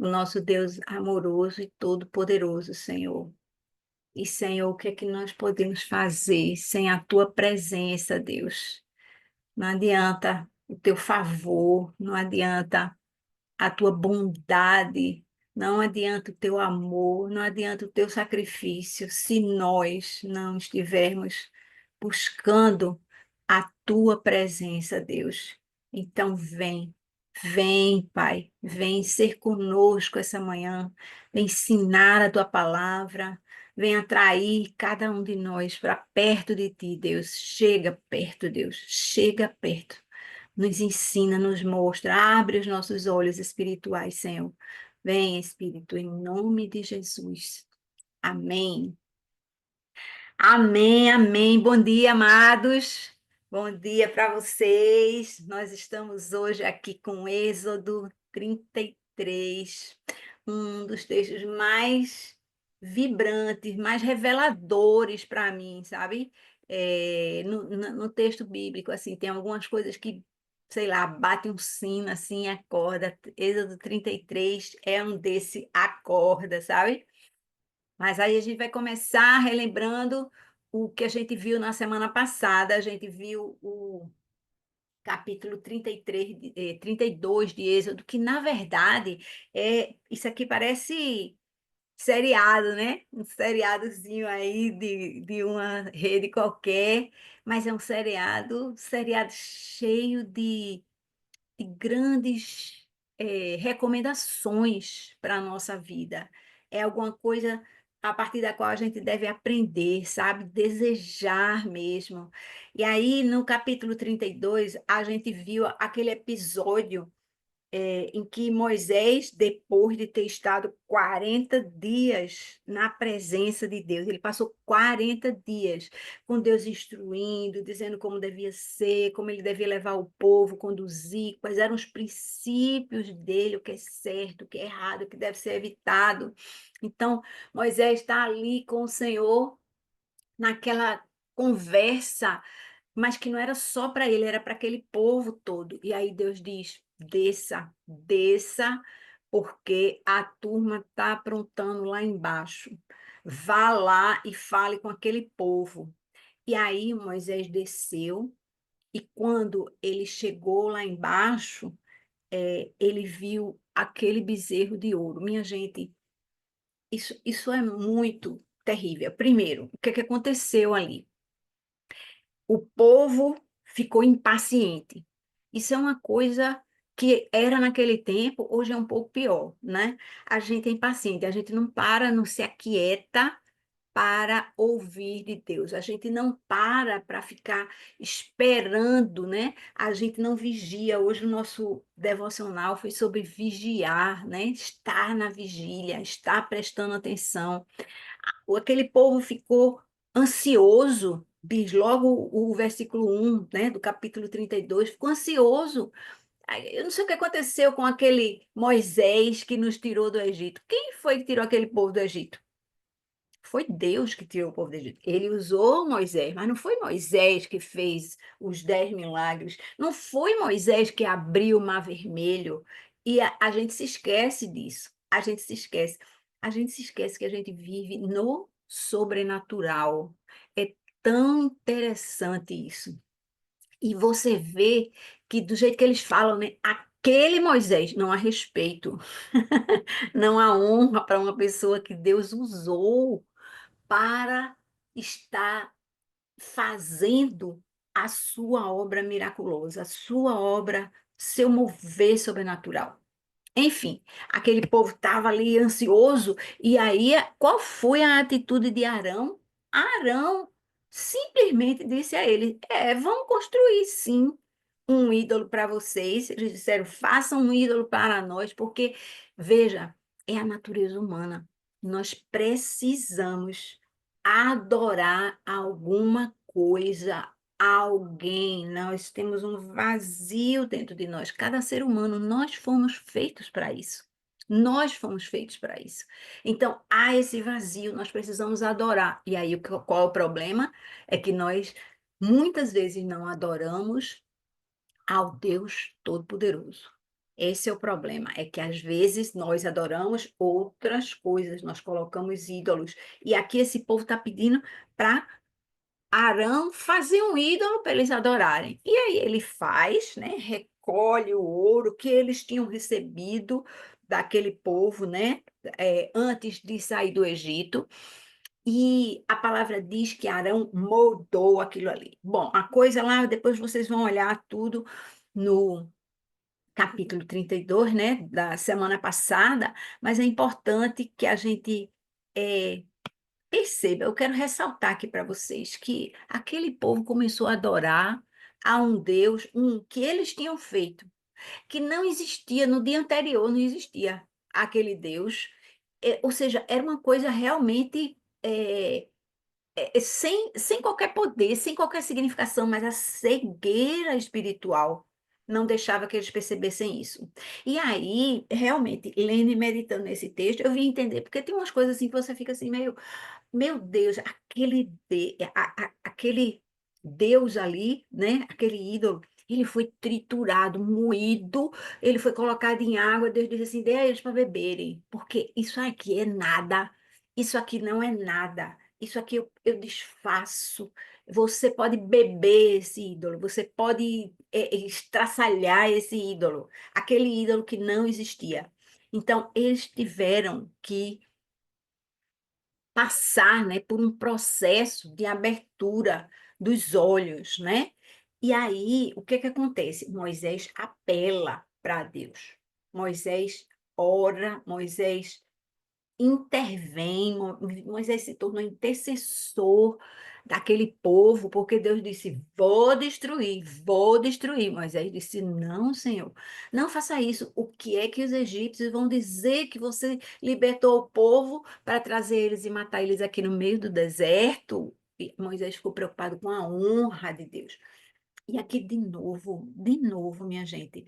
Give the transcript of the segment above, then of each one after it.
o nosso Deus amoroso e todo-poderoso, Senhor. E, Senhor, o que é que nós podemos fazer sem a tua presença, Deus? Não adianta o teu favor, não adianta a tua bondade, não adianta o teu amor, não adianta o teu sacrifício, se nós não estivermos buscando a tua presença, Deus. Então, vem, Pai, vem ser conosco essa manhã, vem ensinar a tua palavra, vem atrair cada um de nós para perto de ti, Deus. Chega perto, Deus, chega perto. Nos ensina, nos mostra, abre os nossos olhos espirituais, Senhor. Vem, Espírito, em nome de Jesus. Amém. Amém, amém. Bom dia, amados. Bom dia para vocês. Nós estamos hoje aqui com Êxodo 33, um dos textos mais vibrantes, mais reveladores para mim, sabe? No texto bíblico, assim, tem algumas coisas que, sei lá, bate um sino, assim, acorda. Êxodo 33 é um desse acorda, sabe? Mas aí a gente vai começar relembrando o que a gente viu na semana passada. A gente viu o capítulo 33, 32 de Êxodo, que na verdade isso aqui parece seriado, né? Um seriadozinho aí de uma rede qualquer, mas é um seriado cheio de grandes recomendações para a nossa vida. É alguma coisa a partir da qual a gente deve aprender, sabe? Desejar mesmo. E aí, no capítulo 32 a gente viu aquele episódio em que Moisés, depois de ter estado 40 dias na presença de Deus, ele passou 40 dias com Deus instruindo, dizendo como devia ser, como ele devia levar o povo, conduzir, quais eram os princípios dele, o que é certo, o que é errado, o que deve ser evitado. Então, Moisés está ali com o Senhor naquela conversa, mas que não era só para ele, era para aquele povo todo. E aí Deus diz: desça, desça, porque a turma está aprontando lá embaixo. Vá lá e fale com aquele povo. E aí Moisés desceu, e quando ele chegou lá embaixo, ele viu aquele bezerro de ouro. Minha gente, isso é muito terrível. Primeiro, o que é que aconteceu ali? O povo ficou impaciente. Isso é uma coisa que era naquele tempo, hoje é um pouco pior, né? A gente é impaciente, a gente não para, não se aquieta para ouvir de Deus. A gente não para ficar esperando, né? A gente não vigia. Hoje o nosso devocional foi sobre vigiar, né? Estar na vigília, estar prestando atenção. Aquele povo ficou ansioso, diz logo o versículo 1, né, do capítulo 32, ficou ansioso. Eu não sei o que aconteceu com aquele Moisés que nos tirou do Egito. Quem foi que tirou aquele povo do Egito? Foi Deus que tirou o povo do Egito. Ele usou Moisés, mas não foi Moisés que fez os 10 milagres. Não foi Moisés que abriu o Mar Vermelho. E a gente se esquece disso. A gente se esquece. A gente se esquece que a gente vive no sobrenatural. É tão interessante isso. E você vê que do jeito que eles falam, né? Aquele Moisés, não há respeito, não há honra para uma pessoa que Deus usou para estar fazendo a sua obra miraculosa, a sua obra, seu mover sobrenatural. Enfim, aquele povo estava ali ansioso, e aí qual foi a atitude de Arão? Arão simplesmente disse a ele: vamos construir sim um ídolo para vocês. Eles disseram: façam um ídolo para nós, porque, veja, é a natureza humana. Nós precisamos adorar alguma coisa, alguém. Nós temos um vazio dentro de nós. Cada ser humano, nós fomos feitos para isso. Nós fomos feitos para isso. Então, há esse vazio, nós precisamos adorar. E aí, qual é o problema? É que nós muitas vezes não adoramos ao Deus Todo-Poderoso. Esse é o problema, é que às vezes nós adoramos outras coisas, nós colocamos ídolos. E aqui esse povo está pedindo para Arão fazer um ídolo para eles adorarem. E aí ele faz, né? Recolhe o ouro que eles tinham recebido daquele povo, né? Antes de sair do Egito. E a palavra diz que Arão moldou aquilo ali. Bom, a coisa lá, depois vocês vão olhar tudo no capítulo 32, né, da semana passada, mas é importante que a gente é, perceba. Eu quero ressaltar aqui para vocês que aquele povo começou a adorar a um Deus, que eles tinham feito, que não existia no dia anterior, não existia aquele Deus. Ou seja, era uma coisa realmente sem qualquer poder, sem qualquer significação, mas a cegueira espiritual não deixava que eles percebessem isso. E aí, realmente, lendo e meditando nesse texto, eu vim entender, porque tem umas coisas assim que você fica assim meio, meu Deus, aquele Deus ali, né? Aquele ídolo, ele foi triturado, moído, ele foi colocado em água, Deus disse assim, dê a eles para beberem, porque isso aqui é nada, isso aqui não é nada, isso aqui eu desfaço. Você pode beber esse ídolo, você pode estraçalhar esse ídolo, aquele ídolo que não existia. Então, eles tiveram que passar, né, por um processo de abertura dos olhos, né? E aí, o que que acontece? Moisés apela para Deus. Moisés ora, Moisés intervém, Moisés se tornou intercessor daquele povo, porque Deus disse: vou destruir, vou destruir. Moisés disse: não, Senhor, não faça isso. O que é que os egípcios vão dizer que você libertou o povo para trazer eles e matar eles aqui no meio do deserto? E Moisés ficou preocupado com a honra de Deus. E aqui de novo, minha gente,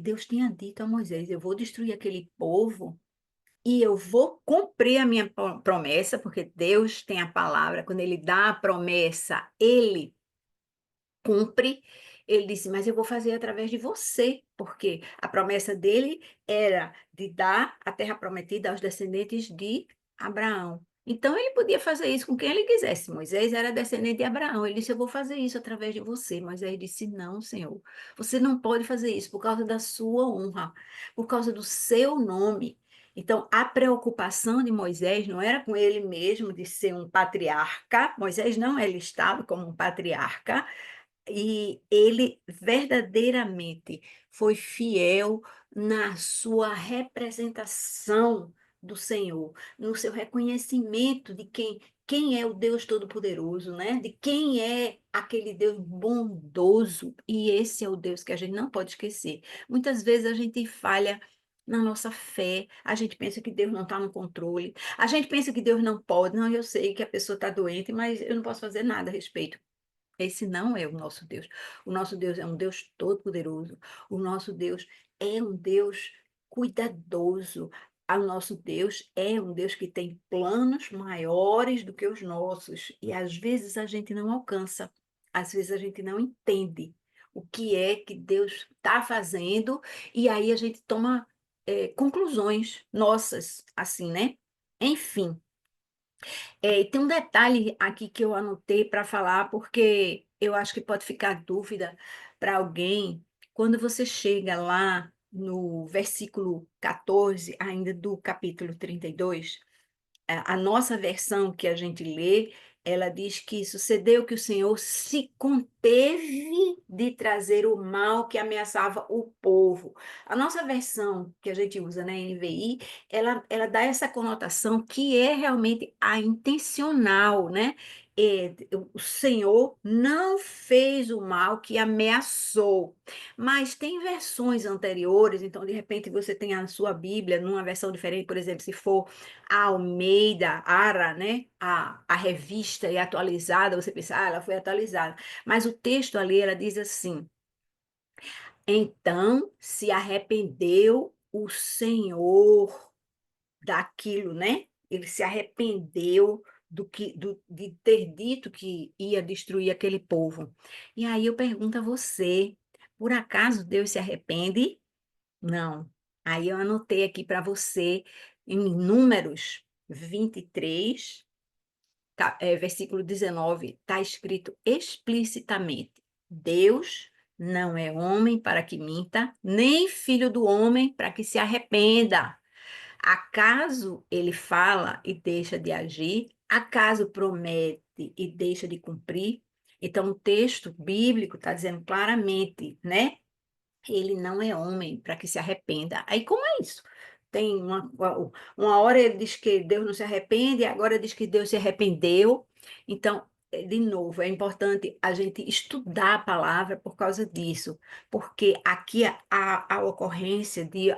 Deus tinha dito a Moisés: eu vou destruir aquele povo e eu vou cumprir a minha promessa, porque Deus tem a palavra, quando Ele dá a promessa, Ele cumpre. Ele disse, mas eu vou fazer através de você, porque a promessa dele era de dar a terra prometida aos descendentes de Abraão. Então ele podia fazer isso com quem ele quisesse. Moisés era descendente de Abraão. Ele disse, eu vou fazer isso através de você. Moisés disse, não, Senhor, você não pode fazer isso por causa da sua honra, por causa do seu nome. Então, a preocupação de Moisés não era com ele mesmo de ser um patriarca. Moisés não é listado como um patriarca, e ele verdadeiramente foi fiel na sua representação do Senhor, no seu reconhecimento de quem é o Deus Todo-Poderoso, né? De quem é aquele Deus bondoso. E esse é o Deus que a gente não pode esquecer. Muitas vezes a gente falha na nossa fé, a gente pensa que Deus não está no controle, a gente pensa que Deus não pode. Não, eu sei que a pessoa está doente, mas eu não posso fazer nada a respeito. Esse não é o nosso Deus. O nosso Deus é um Deus todo-poderoso. O nosso Deus é um Deus cuidadoso. O nosso Deus é um Deus que tem planos maiores do que os nossos. E às vezes a gente não alcança, às vezes a gente não entende o que é que Deus está fazendo, e aí a gente toma conclusões nossas, assim, né? Enfim. E tem um detalhe aqui que eu anotei para falar, porque eu acho que pode ficar dúvida para alguém. Quando você chega lá no versículo 14, ainda do capítulo 32, a nossa versão que a gente lê, ela diz que sucedeu que o Senhor se conteve de trazer o mal que ameaçava o povo. A nossa versão que a gente usa na NVI, ela dá essa conotação que é realmente a intencional, né? O Senhor não fez o mal que ameaçou, mas tem versões anteriores, então de repente você tem a sua Bíblia numa versão diferente, por exemplo, se for a Almeida, Ara, né? A revista é atualizada, você pensa, ela foi atualizada. Mas o texto ali, ela diz assim: então se arrependeu o Senhor daquilo, né? Ele se arrependeu de ter dito que ia destruir aquele povo. E aí eu pergunto a você, por acaso Deus se arrepende? Não. Aí eu anotei aqui para você em Números 23, versículo 19, está escrito explicitamente: Deus não é homem para que minta, nem filho do homem para que se arrependa. Acaso ele fala e deixa de agir? Acaso promete e deixa de cumprir? Então, o texto bíblico está dizendo claramente, né? Ele não é homem para que se arrependa. Aí, como é isso? Tem uma hora ele diz que Deus não se arrepende, agora diz que Deus se arrependeu. Então, de novo, é importante a gente estudar a palavra por causa disso, porque aqui há a ocorrência de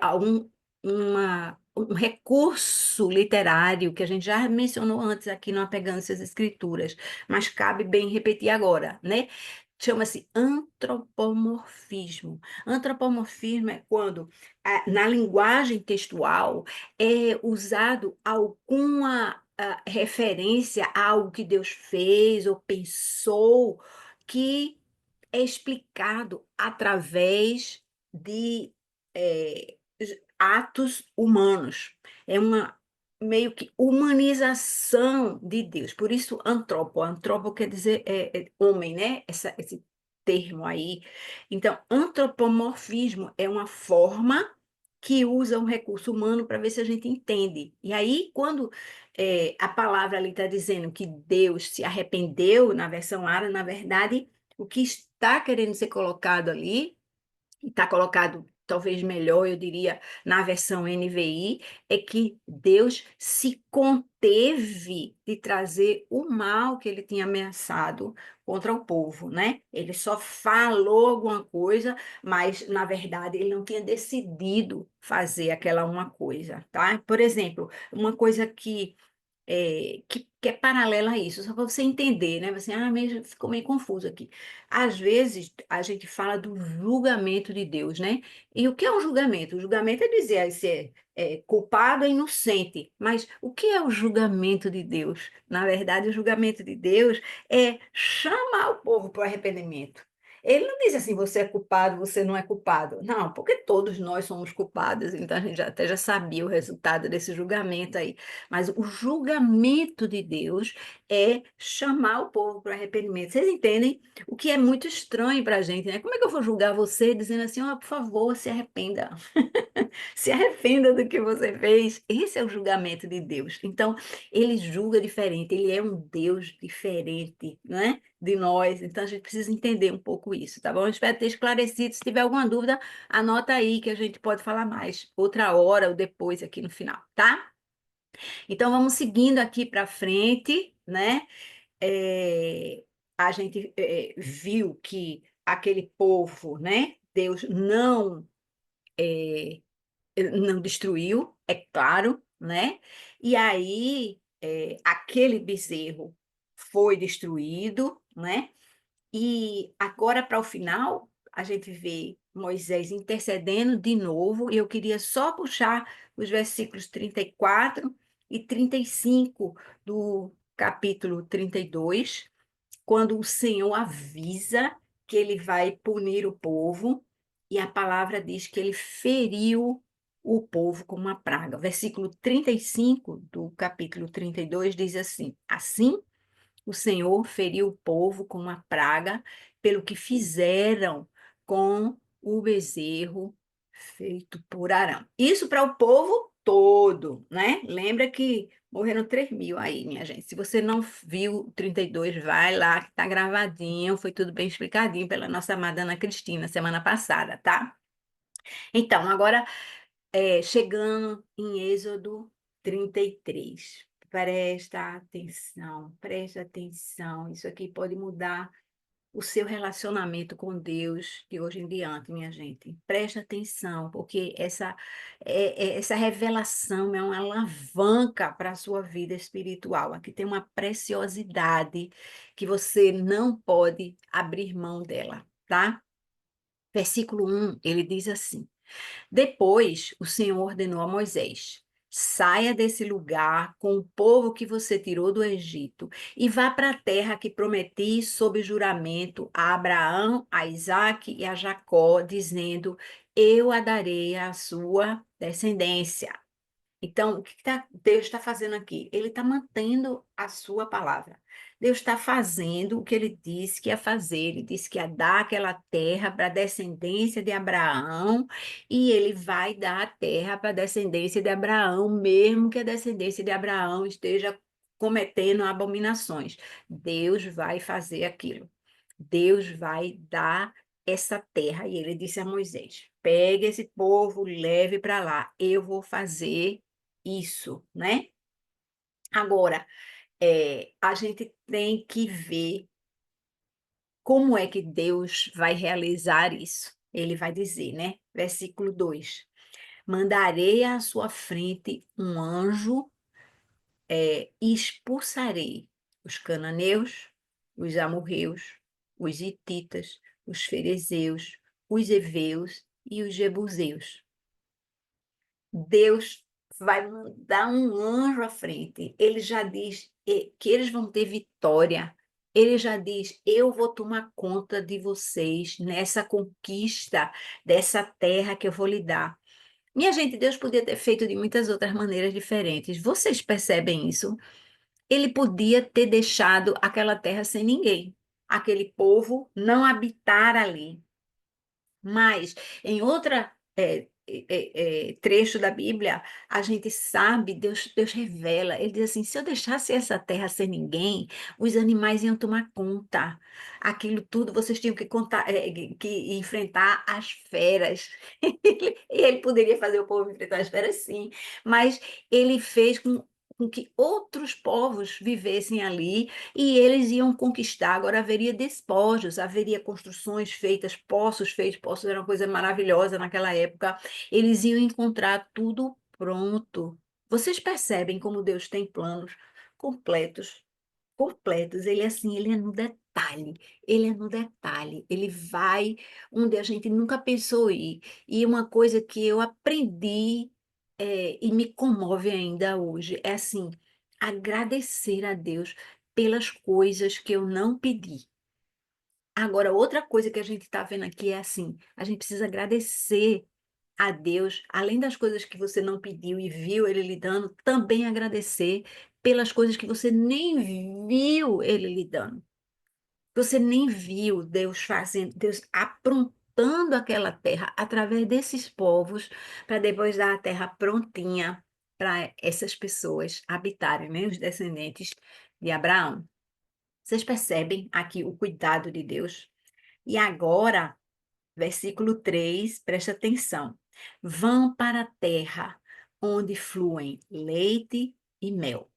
um recurso literário que a gente já mencionou antes aqui no Apegando-se às Escrituras, mas cabe bem repetir agora, né? Chama-se antropomorfismo. Antropomorfismo é quando, na linguagem textual, é usado alguma referência a algo que Deus fez ou pensou, que é explicado através de atos humanos. É uma meio que humanização de Deus. Por isso, antropo quer dizer homem, né? Esse termo aí. Então, antropomorfismo é uma forma que usa um recurso humano para ver se a gente entende. E aí, quando a palavra ali está dizendo que Deus se arrependeu, na versão árabe, na verdade, o que está querendo ser colocado ali está colocado talvez melhor, eu diria, na versão NVI, é que Deus se conteve de trazer o mal que ele tinha ameaçado contra o povo, né? Ele só falou alguma coisa, mas na verdade ele não tinha decidido fazer aquela uma coisa, tá? Por exemplo, uma coisa que é paralela a isso, só para você entender, né? Você, meio, ficou meio confuso aqui. Às vezes a gente fala do julgamento de Deus, né? E o que é um julgamento? O julgamento é dizer se é culpado ou inocente, mas o que é o julgamento de Deus? Na verdade, o julgamento de Deus é chamar o povo para o arrependimento. Ele não diz assim, você é culpado, você não é culpado. Não, porque todos nós somos culpados, então a gente até já sabia o resultado desse julgamento aí. Mas o julgamento de Deus é chamar o povo para o arrependimento. Vocês entendem? O que é muito estranho para a gente, né? Como é que eu vou julgar você dizendo assim, por favor, se arrependa. Se arrependa do que você fez. Esse é o julgamento de Deus. Então, ele julga diferente, ele é um Deus diferente, né? De nós. Então, a gente precisa entender um pouco isso, tá bom? Eu espero ter esclarecido. Se tiver alguma dúvida, anota aí que a gente pode falar mais outra hora ou depois aqui no final, tá? Então, vamos seguindo aqui para frente, né? É, a gente viu que aquele povo, né? Deus não destruiu, é claro, né? E aí, aquele bezerro foi destruído, né? E agora, para o final, a gente vê Moisés intercedendo de novo, e eu queria só puxar os versículos 34 e 35 do capítulo 32, quando o Senhor avisa que ele vai punir o povo, e a palavra diz que ele feriu o povo com uma praga. Versículo 35 do capítulo 32 diz assim: Assim o Senhor feriu o povo com uma praga pelo que fizeram com o bezerro feito por Arão. Isso para o povo todo, né? Lembra que morreram 3.000 aí, minha gente. Se você não viu o 32, vai lá, que tá gravadinho, foi tudo bem explicadinho pela nossa amada Ana Cristina semana passada, tá? Então, agora chegando em Êxodo 33. Presta atenção. Isso aqui pode mudar o seu relacionamento com Deus de hoje em diante, minha gente. Presta atenção, porque essa revelação é uma alavanca para a sua vida espiritual. Aqui tem uma preciosidade que você não pode abrir mão dela, tá? Versículo 1, ele diz assim: Depois o Senhor ordenou a Moisés: Saia desse lugar com o povo que você tirou do Egito e vá para a terra que prometi sob juramento a Abraão, a Isaque e a Jacó, dizendo: eu a darei à sua descendência. Então, o que Deus está fazendo aqui? Ele está mantendo a sua palavra. Deus está fazendo o que ele disse que ia fazer. Ele disse que ia dar aquela terra para a descendência de Abraão, e ele vai dar a terra para a descendência de Abraão, mesmo que a descendência de Abraão esteja cometendo abominações. Deus vai fazer aquilo. Deus vai dar essa terra. E ele disse a Moisés: pegue esse povo, leve para lá. Eu vou fazer isso, né? Agora, a gente tem que ver como é que Deus vai realizar isso. Ele vai dizer, né? Versículo 2: mandarei à sua frente um anjo, e expulsarei os cananeus, os amorreus, os hititas, os ferezeus, os heveus e os jebuseus. Deus vai mandar um anjo à frente. Ele já diz que eles vão ter vitória. Ele já diz: eu vou tomar conta de vocês nessa conquista dessa terra que eu vou lhe dar. Minha gente, Deus podia ter feito de muitas outras maneiras diferentes. Vocês percebem isso? Ele podia ter deixado aquela terra sem ninguém, aquele povo não habitar ali. Mas em outra trecho da Bíblia, a gente sabe, Deus revela, ele diz assim: se eu deixasse essa terra sem ninguém, os animais iam tomar conta. Aquilo tudo vocês tinham que contar, que enfrentar as feras. E ele poderia fazer o povo enfrentar as feras, sim, mas ele fez com que outros povos vivessem ali e eles iam conquistar. Agora haveria despojos, haveria construções feitas, poços feitos, poços era uma coisa maravilhosa naquela época. Eles iam encontrar tudo pronto. Vocês percebem como Deus tem planos completos, completos. Ele é assim, ele é no detalhe. Ele é no detalhe. Ele vai onde a gente nunca pensou ir. E uma coisa que eu aprendi, e me comove ainda hoje é assim, agradecer a Deus pelas coisas que eu não pedi. Agora, outra coisa que a gente está vendo aqui é assim, a gente precisa agradecer a Deus, além das coisas que você não pediu e viu Ele lhe dando, também agradecer pelas coisas que você nem viu Ele lhe dando. Você nem viu Deus fazendo, Deus aprontando aquela terra através desses povos, para depois dar a terra prontinha para essas pessoas habitarem, né? Os descendentes de Abraão. Vocês percebem aqui o cuidado de Deus? E agora, versículo 3, presta atenção. Vão para a terra onde fluem leite e mel.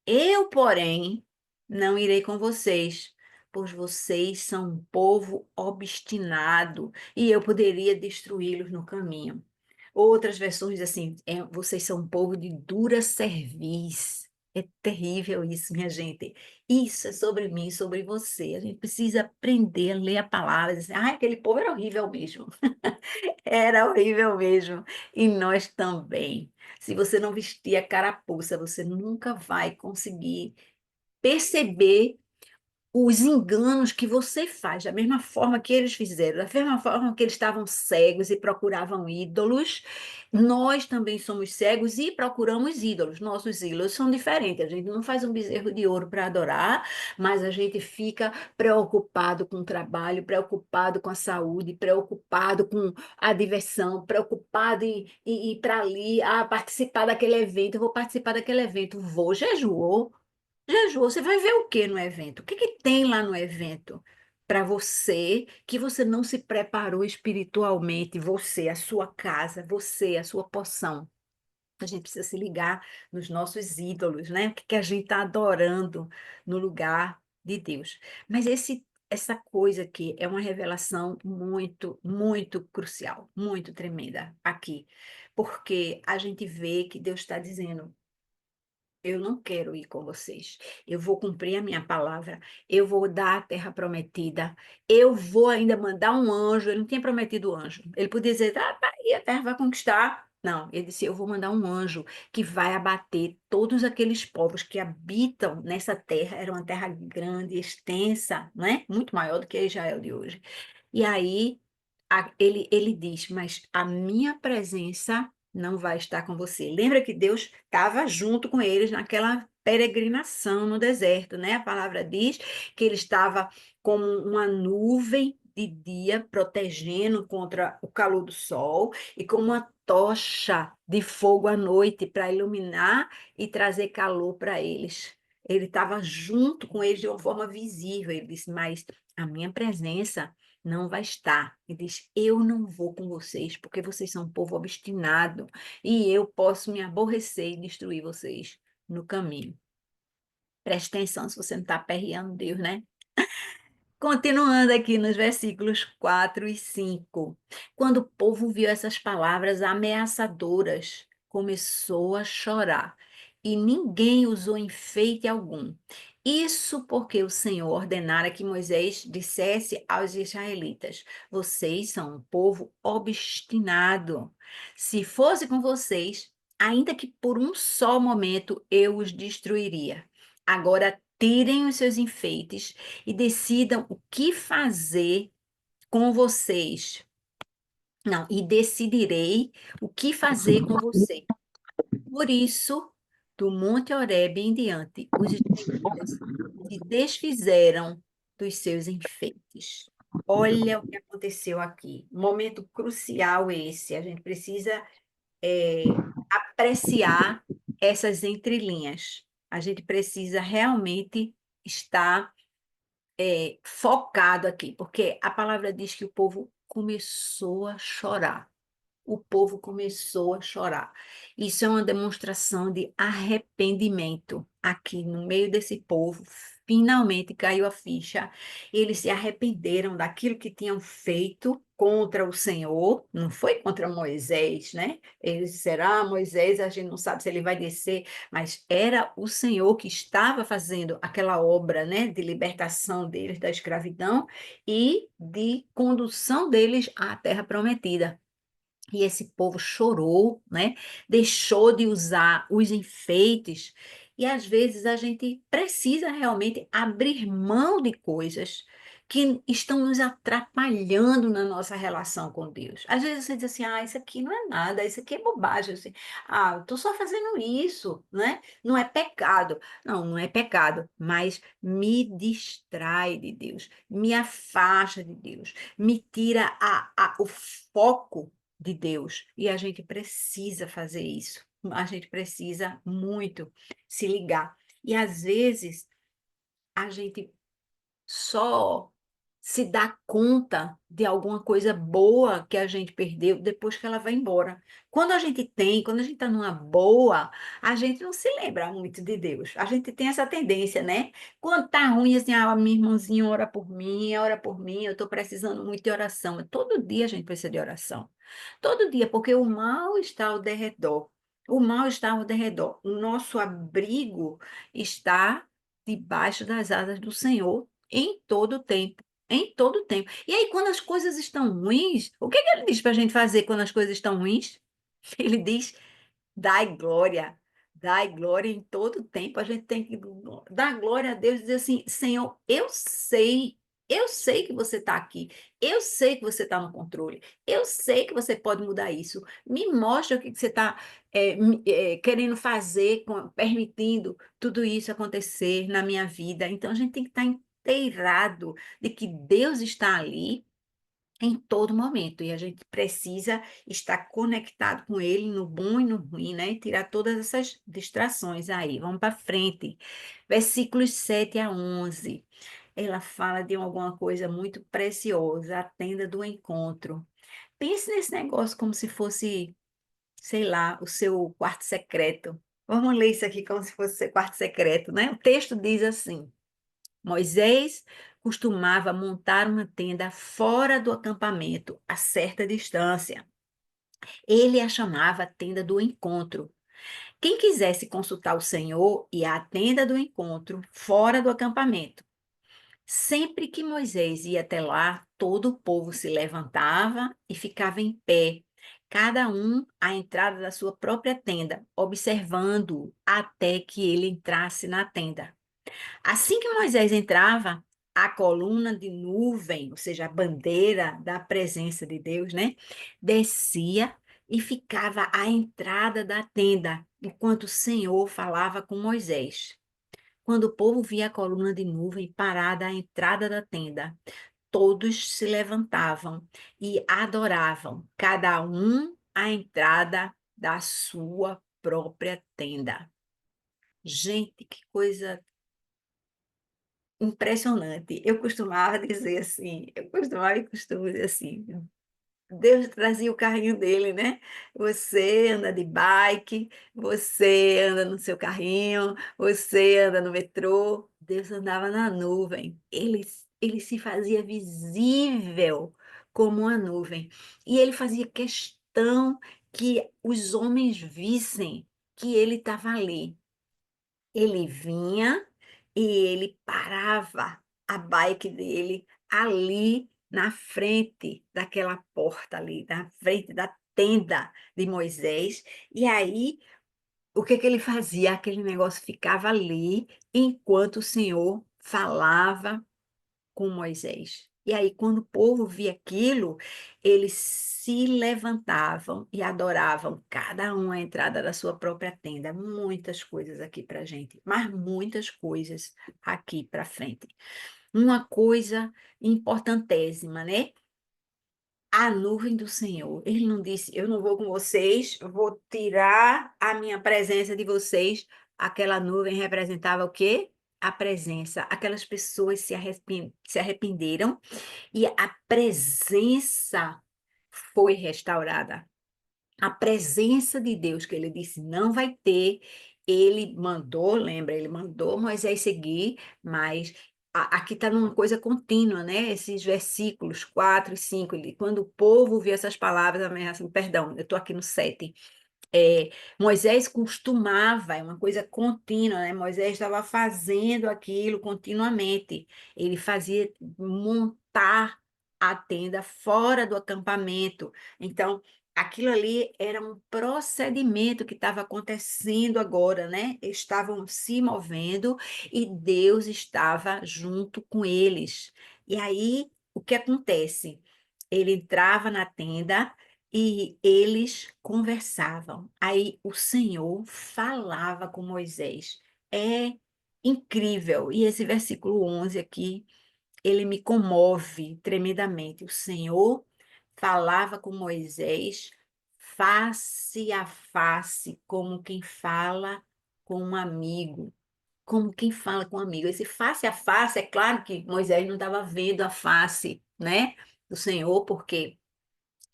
Eu, porém, não irei com vocês, pois vocês são um povo obstinado e eu poderia destruí-los no caminho. Outras versões assim, vocês são um povo de dura cerviz. É terrível isso, minha gente. Isso é sobre mim, sobre você. A gente precisa aprender a ler a palavra. E dizer, aquele povo era horrível mesmo. Era horrível mesmo. E nós também. Se você não vestir a carapuça, você nunca vai conseguir perceber os enganos que você faz, da mesma forma que eles fizeram, da mesma forma que eles estavam cegos e procuravam ídolos, nós também somos cegos e procuramos ídolos. Nossos ídolos são diferentes. A gente não faz um bezerro de ouro para adorar, mas a gente fica preocupado com o trabalho, preocupado com a saúde, preocupado com a diversão, preocupado em ir para ali, participar daquele evento. Eu vou participar daquele evento, vou, jejuou. Jeju, você vai ver o que no evento? O que que tem lá no evento para você que você não se preparou espiritualmente? Você, a sua casa, você, a sua porção. A gente precisa se ligar nos nossos ídolos, né? O que que a gente está adorando no lugar de Deus. Mas essa coisa aqui é uma revelação muito, muito crucial, muito tremenda aqui, porque a gente vê que Deus está dizendo: eu não quero ir com vocês. Eu vou cumprir a minha palavra. Eu vou dar a terra prometida. Eu vou ainda mandar um anjo. Ele não tinha prometido anjo. Ele podia dizer, tá aí, a terra vai conquistar. Não, ele disse: eu vou mandar um anjo que vai abater todos aqueles povos que habitam nessa terra. Era uma terra grande, extensa, né? Muito maior do que Israel de hoje. E aí ele diz, mas a minha presença não vai estar com você. Lembra que Deus estava junto com eles naquela peregrinação no deserto, né? A palavra diz que ele estava como uma nuvem de dia protegendo contra o calor do sol e como uma tocha de fogo à noite para iluminar e trazer calor para eles. Ele estava junto com eles de uma forma visível. Ele disse, mas a minha presença não vai estar. E diz: eu não vou com vocês, porque vocês são um povo obstinado, e eu posso me aborrecer e destruir vocês no caminho. Preste atenção se você não está aperreando Deus, né? Continuando aqui nos versículos 4 e 5. Quando o povo viu essas palavras ameaçadoras, começou a chorar, e ninguém usou enfeite algum. Isso porque o Senhor ordenara que Moisés dissesse aos israelitas: vocês são um povo obstinado. Se fosse com vocês, ainda que por um só momento eu os destruiria. Agora tirem os seus enfeites e decidam o que fazer com vocês. Não, e decidirei o que fazer com você. Por isso, do Monte Horebe em diante, os israelitas se desfizeram dos seus enfeites. Olha o que aconteceu aqui. Momento crucial esse. A gente precisa apreciar essas entrelinhas. A gente precisa realmente estar focado aqui, porque a palavra diz que o povo começou a chorar. O povo começou a chorar. Isso é uma demonstração de arrependimento. Aqui no meio desse povo, finalmente caiu a ficha. Eles se arrependeram daquilo que tinham feito contra o Senhor. Não foi contra Moisés, né? Eles disseram: ah, Moisés, a gente não sabe se ele vai descer, mas era o Senhor que estava fazendo aquela obra, né, de libertação deles da escravidão e de condução deles à terra prometida. E esse povo chorou, né? Deixou de usar os enfeites. E às vezes a gente precisa realmente abrir mão de coisas que estão nos atrapalhando na nossa relação com Deus. Às vezes você diz assim: ah, isso aqui não é nada, isso aqui é bobagem. Assim, ah, eu estou só fazendo isso, né? Não é pecado. Não, não é pecado, mas me distrai de Deus, me afasta de Deus, me tira o foco de Deus. E a gente precisa fazer isso. A gente precisa muito se ligar. E às vezes a gente só se dá conta de alguma coisa boa que a gente perdeu depois que ela vai embora. Quando a gente está numa boa, a gente não se lembra muito de Deus. A gente tem essa tendência, né? Quando tá ruim, assim, ah, minha irmãzinha ora por mim, eu estou precisando muito de oração. Todo dia a gente precisa de oração. Todo dia, porque o mal está ao derredor. O mal está ao derredor. O nosso abrigo está debaixo das asas do Senhor em todo o tempo. Em todo o tempo. E aí, quando as coisas estão ruins, o que que ele diz para a gente fazer quando as coisas estão ruins? Ele diz: dai glória em todo o tempo. A gente tem que dar glória a Deus e dizer assim: Senhor, eu sei que você está aqui, eu sei que você está no controle, eu sei que você pode mudar isso. Me mostra o que que você está querendo fazer, permitindo tudo isso acontecer na minha vida. Então, a gente tem que estar inteirado de que Deus está ali em todo momento, e a gente precisa estar conectado com ele no bom e no ruim, né? E tirar todas essas distrações aí. Vamos para frente. Versículos 7 a 11. Ela fala de alguma coisa muito preciosa, a tenda do encontro. Pense nesse negócio como se fosse, sei lá, o seu quarto secreto. Vamos ler isso aqui como se fosse seu quarto secreto, né? O texto diz assim: Moisés costumava montar uma tenda fora do acampamento, a certa distância. Ele a chamava tenda do encontro. Quem quisesse consultar o Senhor ia à tenda do encontro, fora do acampamento. Sempre que Moisés ia até lá, todo o povo se levantava e ficava em pé, cada um à entrada da sua própria tenda, observando-o até que ele entrasse na tenda. Assim que Moisés entrava, a coluna de nuvem, ou seja, a bandeira da presença de Deus, né? Descia e ficava à entrada da tenda, enquanto o Senhor falava com Moisés. Quando o povo via a coluna de nuvem parada à entrada da tenda, todos se levantavam e adoravam, cada um à entrada da sua própria tenda. Gente, que coisa impressionante. Eu costumava dizer assim, eu costumava e costumo dizer assim, Deus trazia o carrinho dele, né? Você anda de bike, você anda no seu carrinho, você anda no metrô. Deus andava na nuvem. Ele se fazia visível como uma nuvem. E ele fazia questão que os homens vissem que ele estava ali. Ele vinha e ele parava a bike dele ali na frente daquela porta ali, na frente da tenda de Moisés. E aí, o que que ele fazia? Aquele negócio ficava ali enquanto o Senhor falava com Moisés. E aí, quando o povo via aquilo, eles se levantavam e adoravam, cada um à entrada da sua própria tenda. Muitas coisas aqui para gente, mas muitas coisas aqui para frente. Uma coisa importantésima, né? A nuvem do Senhor. Ele não disse: Eu não vou com vocês, eu vou tirar a minha presença de vocês. Aquela nuvem representava o quê? A presença. Aquelas pessoas se arrependeram e a presença foi restaurada. A presença de Deus, que ele disse não vai ter, ele mandou, lembra, ele mandou Moisés seguir, mas aqui está numa coisa contínua, né? Esses versículos 4 e 5, quando o povo viu essas palavras, assim, perdão, eu estou aqui no 7. Moisés costumava, é uma coisa contínua, né? Moisés estava fazendo aquilo continuamente. Ele fazia montar a tenda fora do acampamento. Então, aquilo ali era um procedimento que estava acontecendo agora, né? Eles estavam se movendo e Deus estava junto com eles. E aí, o que acontece? Ele entrava na tenda e eles conversavam. Aí o Senhor falava com Moisés. É incrível. E esse versículo 11 aqui, ele me comove tremendamente. O Senhor falava com Moisés face a face, como quem fala com um amigo. Como quem fala com um amigo. Esse face a face, é claro que Moisés não estava vendo a face, né, do Senhor, porque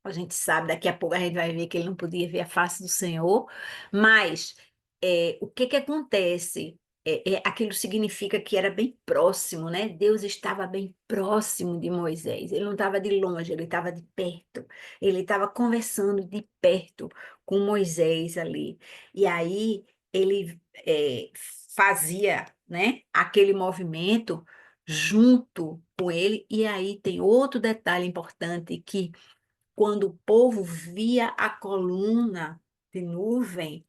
a gente sabe, daqui a pouco a gente vai ver que ele não podia ver a face do Senhor, mas o que que acontece? Aquilo significa que era bem próximo, né? Deus estava bem próximo de Moisés. Ele não estava de longe, ele estava de perto. Ele estava conversando de perto com Moisés ali. E aí ele fazia, né, aquele movimento junto com ele. E aí tem outro detalhe importante que quando o povo via a coluna de nuvem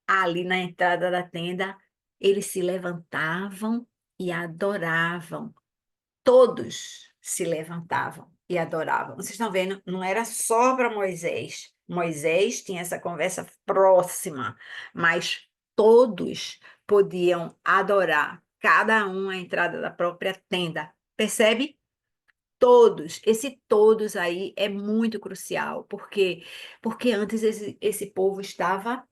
ali na entrada da tenda, eles se levantavam e adoravam. Todos se levantavam e adoravam. Vocês estão vendo? Não era só para Moisés. Moisés tinha essa conversa próxima, mas todos podiam adorar, cada um à entrada da própria tenda. Percebe? Todos, esse todos aí é muito crucial, porque antes esse povo estava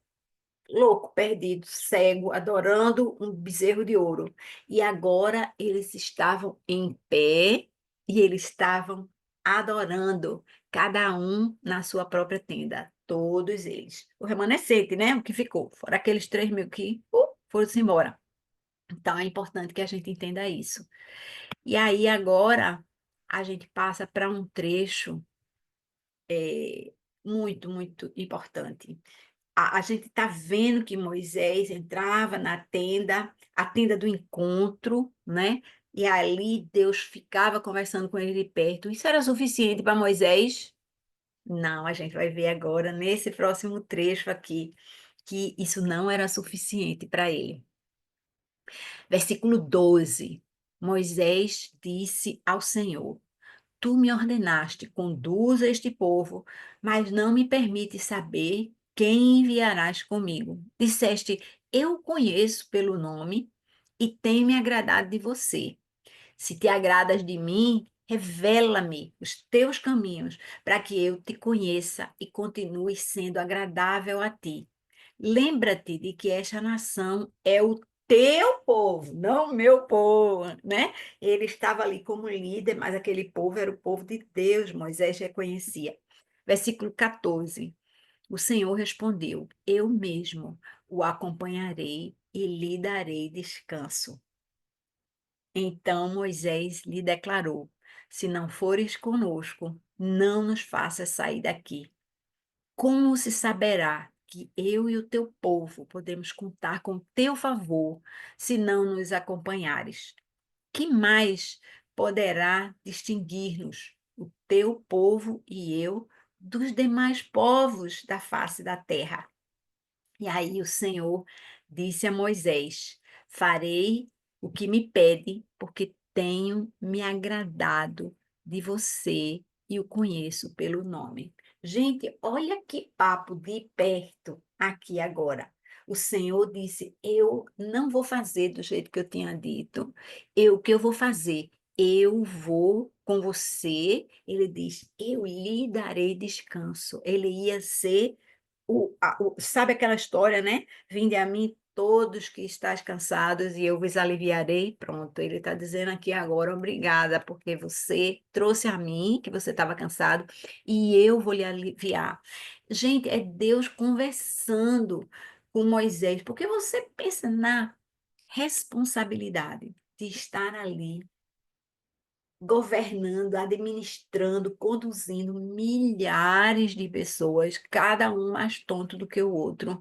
louco, perdido, cego, adorando um bezerro de ouro. E agora eles estavam em pé e eles estavam adorando, cada um na sua própria tenda, todos eles. O remanescente, né? O que ficou, fora aqueles 3.000 que foram-se embora. Então é importante que a gente entenda isso. E aí agora a gente passa para um trecho muito, muito importante. A gente está vendo que Moisés entrava na tenda, a tenda do encontro, né? E ali Deus ficava conversando com ele de perto. Isso era suficiente para Moisés? Não, a gente vai ver agora nesse próximo trecho aqui que isso não era suficiente para ele. Versículo 12. Moisés disse ao Senhor: Tu me ordenaste, conduza este povo, mas não me permite saber quem enviarás comigo. Disseste: Eu o conheço pelo nome e tenho me agradado de você. Se te agradas de mim, revela-me os teus caminhos, para que eu te conheça e continue sendo agradável a ti. Lembra-te de que esta nação é o teu povo, não o meu povo, né? Ele estava ali como líder, mas aquele povo era o povo de Deus, Moisés reconhecia. Versículo 14. O Senhor respondeu: Eu mesmo o acompanharei e lhe darei descanso. Então Moisés lhe declarou: Se não fores conosco, não nos faças sair daqui. Como se saberá que eu e o teu povo podemos contar com teu favor se não nos acompanhares? Que mais poderá distinguir-nos, o teu povo e eu, dos demais povos da face da terra? E aí o Senhor disse a Moisés: Farei o que me pede, porque tenho me agradado de você e o conheço pelo nome. Gente, olha que papo de perto aqui agora. O Senhor disse: Eu não vou fazer do jeito que eu tinha dito. O que eu vou fazer? Eu vou com você. Ele diz: Eu lhe darei descanso. Ele ia ser sabe aquela história, né? Vinde a mim todos que estáis cansados e eu vos aliviarei. Pronto, ele está dizendo aqui agora, obrigada, porque você trouxe a mim, que você estava cansado, e eu vou lhe aliviar. Gente, é Deus conversando com Moisés, porque você pensa na responsabilidade de estar ali governando, administrando, conduzindo milhares de pessoas, cada um mais tonto do que o outro,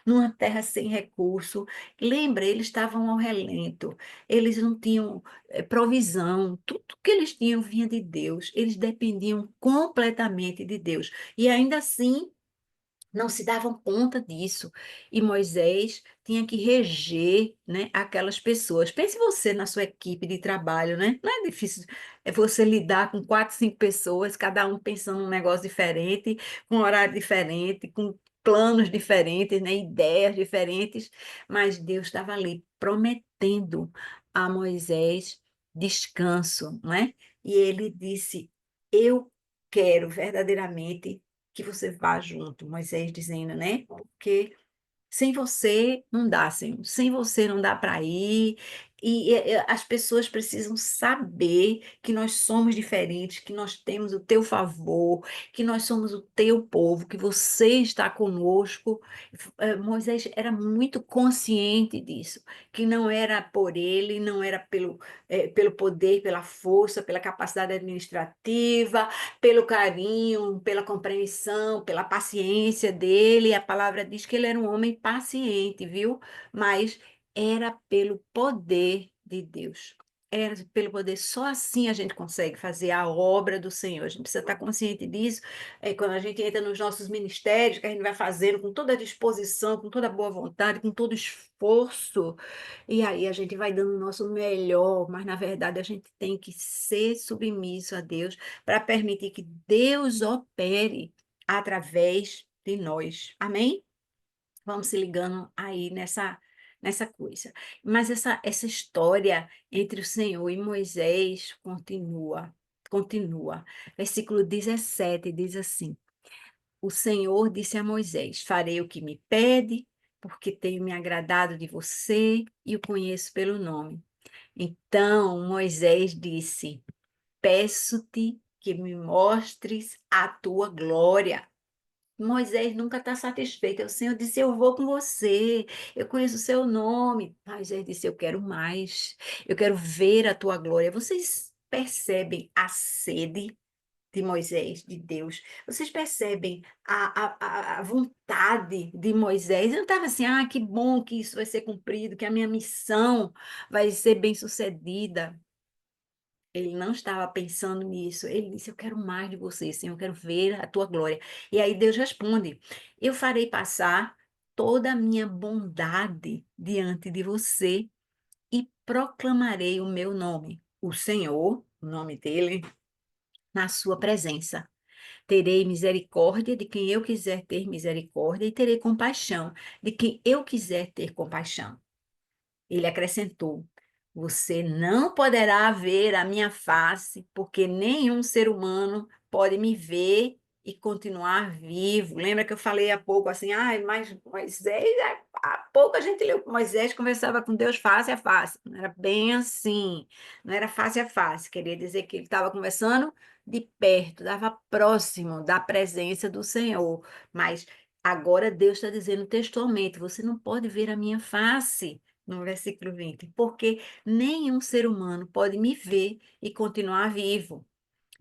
numa terra sem recurso. Lembra, eles estavam ao relento, eles não tinham provisão, tudo que eles tinham vinha de Deus, eles dependiam completamente de Deus. E ainda assim, não se davam conta disso. E Moisés tinha que reger, né, aquelas pessoas. Pense você na sua equipe de trabalho, né? Não é difícil você lidar com 4, 5 pessoas, cada um pensando um negócio diferente, com horário diferente, com planos diferentes, né, ideias diferentes, mas Deus estava ali prometendo a Moisés descanso, não é? E ele disse: Eu quero verdadeiramente que você vá junto, Moisés dizendo, né? Porque sem você não dá, Senhor. Sem você não dá para ir. E as pessoas precisam saber que nós somos diferentes, que nós temos o teu favor, que nós somos o teu povo, que você está conosco. Moisés era muito consciente disso, que não era por ele, não era pelo poder, pela força, pela capacidade administrativa, pelo carinho, pela compreensão, pela paciência dele. A palavra diz que ele era um homem paciente, viu? Mas era pelo poder de Deus. Era pelo poder, só assim a gente consegue fazer a obra do Senhor. A gente precisa estar consciente disso. Quando a gente entra nos nossos ministérios, que a gente vai fazendo com toda a disposição, com toda a boa vontade, com todo esforço, e aí a gente vai dando o nosso melhor, mas na verdade a gente tem que ser submisso a Deus para permitir que Deus opere através de nós. Amém? Vamos se ligando aí nessa coisa. Mas essa história entre o Senhor e Moisés continua, continua. Versículo 17 diz assim: O Senhor disse a Moisés: Farei o que me pede, porque tenho me agradado de você e o conheço pelo nome. Então Moisés disse: Peço-te que me mostres a tua glória. Moisés nunca está satisfeito. O Senhor disse: Eu vou com você, eu conheço o seu nome. Moisés disse: Eu quero mais, eu quero ver a tua glória. Vocês percebem a sede de Moisés, de Deus? Vocês percebem a vontade de Moisés? Ele não estava assim: Que bom que isso vai ser cumprido, que a minha missão vai ser bem sucedida. Ele não estava pensando nisso. Ele disse: Eu quero mais de você, Senhor, eu quero ver a tua glória. E aí Deus responde: Eu farei passar toda a minha bondade diante de você e proclamarei o meu nome, o Senhor, o nome dele, na sua presença. Terei misericórdia de quem eu quiser ter misericórdia e terei compaixão de quem eu quiser ter compaixão. Ele acrescentou: Você não poderá ver a minha face, porque nenhum ser humano pode me ver e continuar vivo. Lembra que eu falei há pouco assim, mas Moisés, há pouco a gente leu que Moisés conversava com Deus face a face. Não era bem assim, não era face a face. Queria dizer que ele estava conversando de perto, estava próximo da presença do Senhor. Mas agora Deus está dizendo textualmente: Você não pode ver a minha face no versículo 20, porque nenhum ser humano pode me ver e continuar vivo.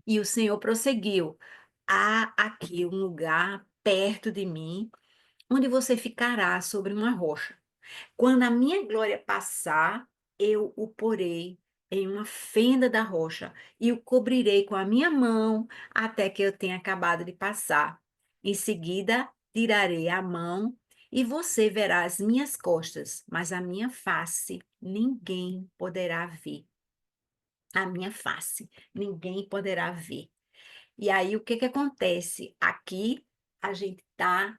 E o Senhor prosseguiu: Há aqui um lugar perto de mim, onde você ficará sobre uma rocha. Quando a minha glória passar, eu o porei em uma fenda da rocha e o cobrirei com a minha mão até que eu tenha acabado de passar. Em seguida, tirarei a mão e você verá as minhas costas, mas a minha face ninguém poderá ver. A minha face ninguém poderá ver. E aí, o que que acontece? Aqui a gente está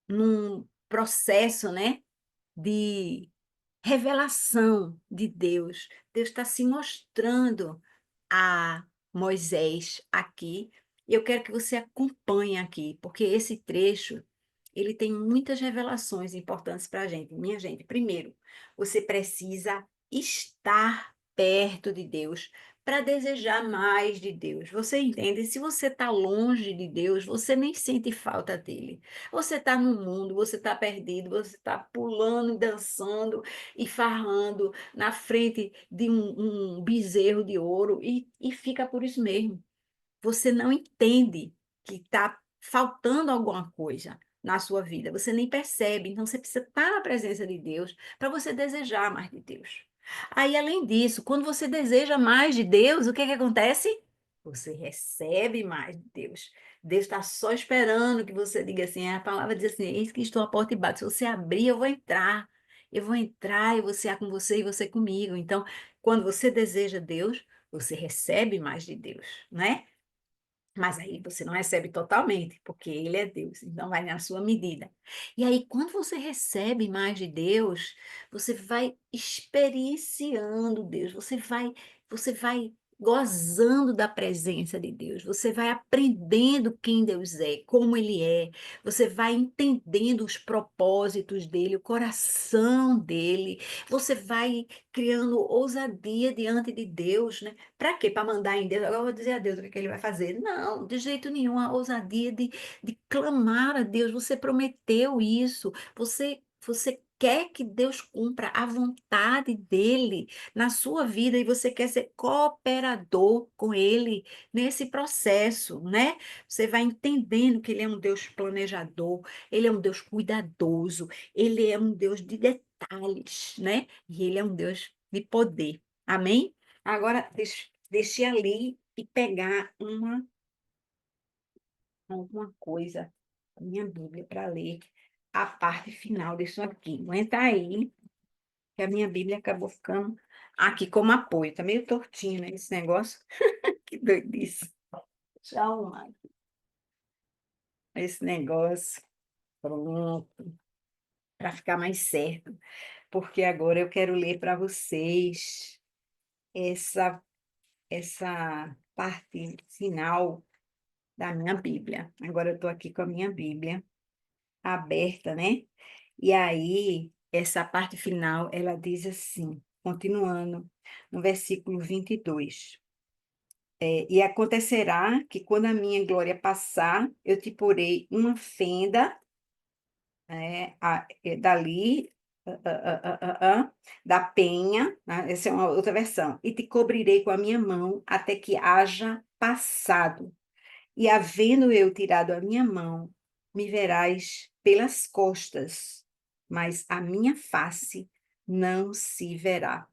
num processo, né, de revelação de Deus. Deus está se mostrando a Moisés aqui. E eu quero que você acompanhe aqui, porque esse trecho, ele tem muitas revelações importantes para a gente. Minha gente, primeiro, você precisa estar perto de Deus para desejar mais de Deus. Você entende? Se você está longe de Deus, você nem sente falta dele. Você está no mundo, você está perdido, você está pulando, dançando e farrando na frente de um bezerro de ouro e fica por isso mesmo. Você não entende que está faltando alguma coisa na sua vida, você nem percebe, então você precisa estar na presença de Deus para você desejar mais de Deus. Aí, além disso, quando você deseja mais de Deus, o que é que acontece? Você recebe mais de Deus. Deus está só esperando que você diga assim, a palavra diz assim, eis que estou à porta e bato, se você abrir, eu vou entrar. Eu vou entrar e você é com você e você comigo. Então, quando você deseja Deus, você recebe mais de Deus, né? Mas aí você não recebe totalmente, porque ele é Deus, então vai na sua medida. E aí, quando você recebe mais de Deus, você vai experienciando Deus, você vai gozando da presença de Deus, você vai aprendendo quem Deus é, como ele é, você vai entendendo os propósitos dele, o coração dele, você vai criando ousadia diante de Deus, né? Para quê? Para mandar em Deus. Agora eu vou dizer a Deus o que, é que ele vai fazer. Não, de jeito nenhum. A ousadia de clamar a Deus. Você prometeu isso. Você quer que Deus cumpra a vontade dele na sua vida e você quer ser cooperador com ele nesse processo, né? Você vai entendendo que ele é um Deus planejador, ele é um Deus cuidadoso, ele é um Deus de detalhes, né? E ele é um Deus de poder. Amém? Agora, deixe ali e pegar alguma coisa, a minha Bíblia, para ler a parte final disso aqui. Aguenta aí, que a minha Bíblia acabou ficando aqui como apoio. Tá meio tortinho, né, esse negócio? Que doidice. Deixa eu arrumar esse negócio. Pronto, para ficar mais certo. Porque agora eu quero ler para vocês essa, essa parte final da minha Bíblia. Agora eu estou aqui com a minha Bíblia aberta, né? E aí, essa parte final, ela diz assim, continuando, no versículo 22. E acontecerá que quando a minha glória passar, eu te porei uma fenda, dali, da penha, né? Essa é uma outra versão, e te cobrirei com a minha mão até que haja passado. E havendo eu tirado a minha mão, me verás pelas costas, mas a minha face não se verá.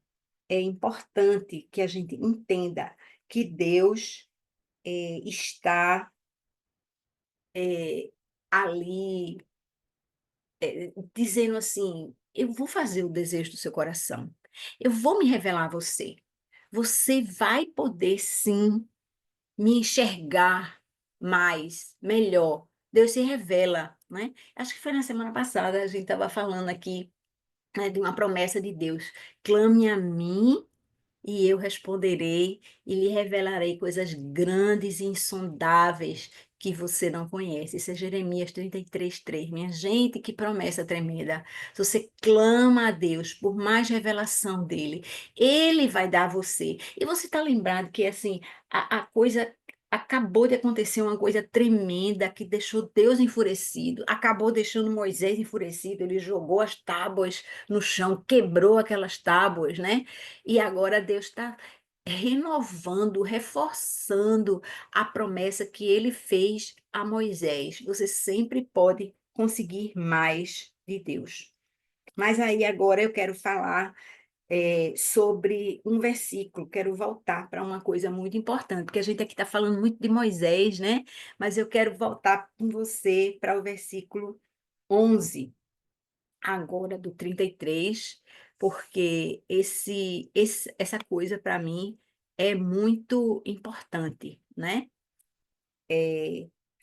É importante que a gente entenda que Deus está ali dizendo assim: eu vou fazer o desejo do seu coração. Eu vou me revelar a você. Você vai poder sim me enxergar mais, melhor. Deus se revela, né? Acho que foi na semana passada, a gente estava falando aqui, né, de uma promessa de Deus. Clame a mim e eu responderei e lhe revelarei coisas grandes e insondáveis que você não conhece. Isso é Jeremias 33:3. Minha gente, que promessa tremenda. Se você clama a Deus por mais revelação dele, ele vai dar a você. E você está lembrado que, assim, a coisa. Acabou de acontecer uma coisa tremenda que deixou Deus enfurecido, acabou deixando Moisés enfurecido. Ele jogou as tábuas no chão, quebrou aquelas tábuas, né? E agora Deus está renovando, reforçando a promessa que ele fez a Moisés. Você sempre pode conseguir mais de Deus. Mas aí agora eu quero falar sobre um versículo, quero voltar para uma coisa muito importante, porque a gente aqui está falando muito de Moisés, né? Mas eu quero voltar com você para o versículo 11 agora do 33, porque essa coisa para mim é muito importante, né?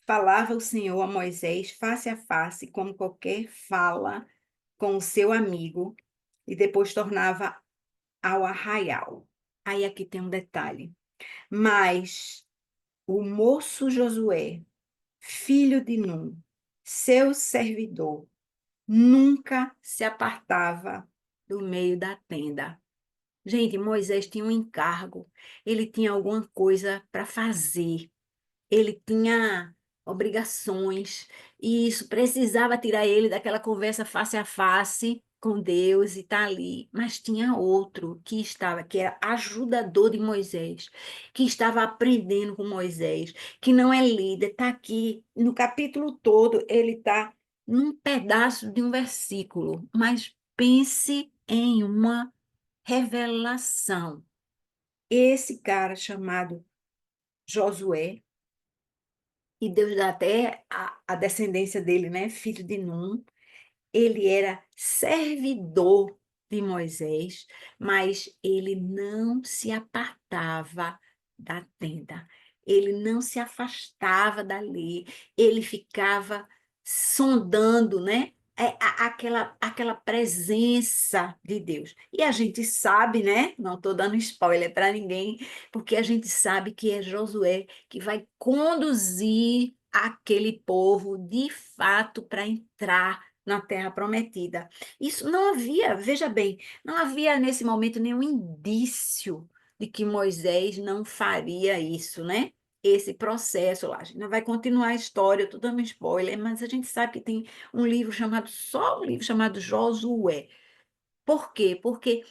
Falava o Senhor a Moisés face a face, como qualquer fala com o seu amigo, e depois tornava ao arraial. Aí aqui tem um detalhe. Mas o moço Josué, filho de Num, seu servidor, nunca se apartava do meio da tenda. Gente, Moisés tinha um encargo, ele tinha alguma coisa para fazer, ele tinha obrigações, e isso precisava tirar ele daquela conversa face a face com Deus e tá ali. Mas tinha outro que estava, que era ajudador de Moisés, que estava aprendendo com Moisés, que não é líder, está aqui no capítulo todo, ele está num pedaço de um versículo, mas pense em uma revelação. Esse cara chamado Josué, e Deus dá até a descendência dele, né? Filho de Num. Ele era servidor de Moisés, mas ele não se apartava da tenda. Ele não se afastava dali. Ele ficava sondando, né? Aquela presença de Deus. E a gente sabe, né? Não estou dando spoiler para ninguém, porque a gente sabe que é Josué que vai conduzir aquele povo de fato para entrar na terra prometida. Isso não havia, veja bem, não havia nesse momento nenhum indício de que Moisés não faria isso, né? Esse processo lá. A gente não vai continuar a história, eu estou dando spoiler, mas a gente sabe que tem um livro chamado, só um livro chamado Josué. Por quê? Porque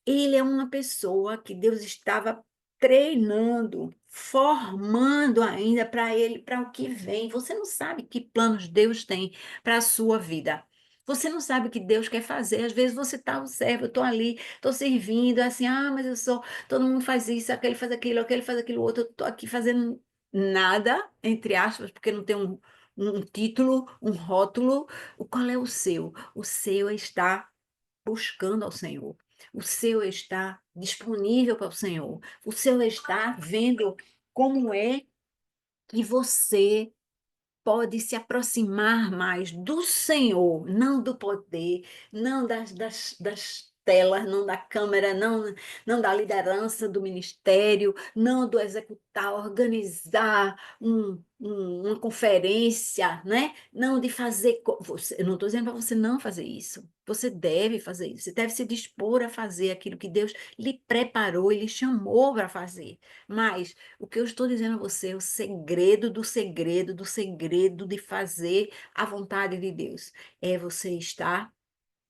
ele é uma pessoa que Deus estava treinando, formando ainda para ele, para o que vem. Você não sabe que planos Deus tem para a sua vida. Você não sabe o que Deus quer fazer. Às vezes você está servo, eu estou ali, estou servindo, assim, mas eu sou, todo mundo faz isso, aquele faz aquilo outro, eu estou aqui fazendo nada, entre aspas, porque não tem um título, um rótulo. Qual é o seu? O seu é estar buscando ao Senhor. O seu está disponível para o Senhor. O seu está vendo como é que você pode se aproximar mais do Senhor, não do poder, não das telas, não da câmera, não da liderança do ministério, não do executar, organizar uma conferência, né? Não de fazer. Eu não estou dizendo para você não fazer isso. Você deve fazer isso. Você deve se dispor a fazer aquilo que Deus lhe preparou e lhe chamou para fazer. Mas o que eu estou dizendo a você é o segredo do segredo do segredo de fazer a vontade de Deus. É você estar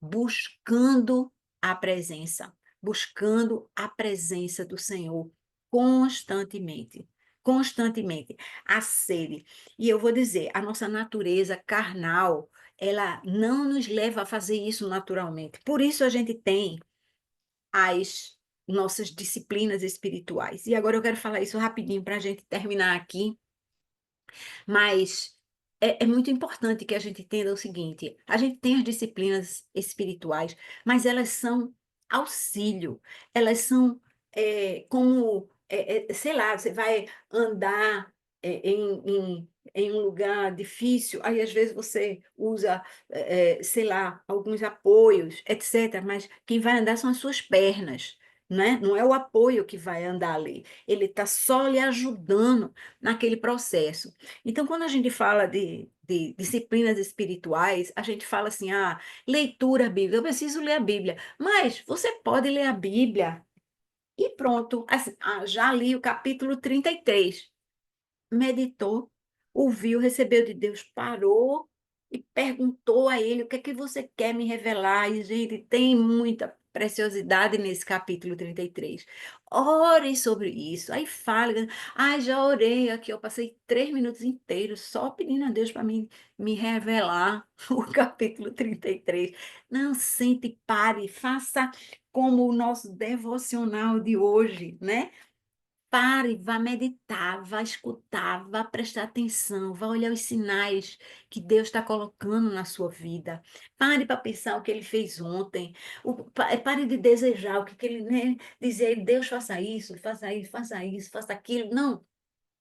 buscando a presença, buscando a presença do Senhor constantemente. Constantemente, a sede. E eu vou dizer, a nossa natureza carnal, ela não nos leva a fazer isso naturalmente. Por isso a gente tem as nossas disciplinas espirituais. E agora eu quero falar isso rapidinho para a gente terminar aqui, mas é muito importante que a gente entenda o seguinte: a gente tem as disciplinas espirituais, mas elas são auxílio, elas são como, sei lá, você vai andar em um lugar difícil, aí às vezes você usa, sei lá, alguns apoios, etc. Mas quem vai andar são as suas pernas, né? Não é o apoio que vai andar ali, ele está só lhe ajudando naquele processo. Então, quando a gente fala de disciplinas espirituais, a gente fala assim, leitura bíblica, eu preciso ler a Bíblia. Mas você pode ler a Bíblia e pronto. Assim, já li o capítulo 33. Meditou, ouviu, recebeu de Deus, parou e perguntou a ele: o que é que você quer me revelar? E, gente, tem muita preciosidade nesse capítulo 33. Ore sobre isso. Aí fala, já orei aqui, eu passei 3 minutos inteiros só pedindo a Deus para me revelar o capítulo 33. Não, sente, pare, faça como o nosso devocional de hoje, né? Pare, vá meditar, vá escutar, vá prestar atenção, vá olhar os sinais que Deus está colocando na sua vida. Pare para pensar o que ele fez ontem. Pare de desejar o que ele, né, dizer, Deus faça isso, faça isso, faça isso, faça aquilo. Não.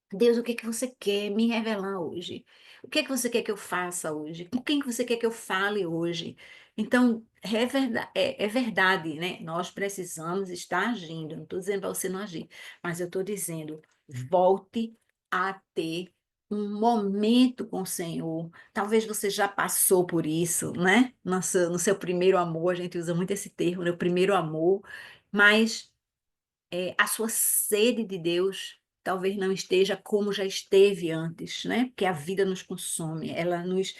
Deus, o que que você quer me revelar hoje? O que é que você quer que eu faça hoje? Com quem que você quer que eu fale hoje? Então, é verdade, né? Nós precisamos estar agindo. Não estou dizendo para você não agir, mas eu estou dizendo, volte a ter um momento com o Senhor. Talvez você já passou por isso, né? No seu primeiro amor, a gente usa muito esse termo, né? O primeiro amor, mas a sua sede de Deus talvez não esteja como já esteve antes, né? Porque a vida nos consome, ela nos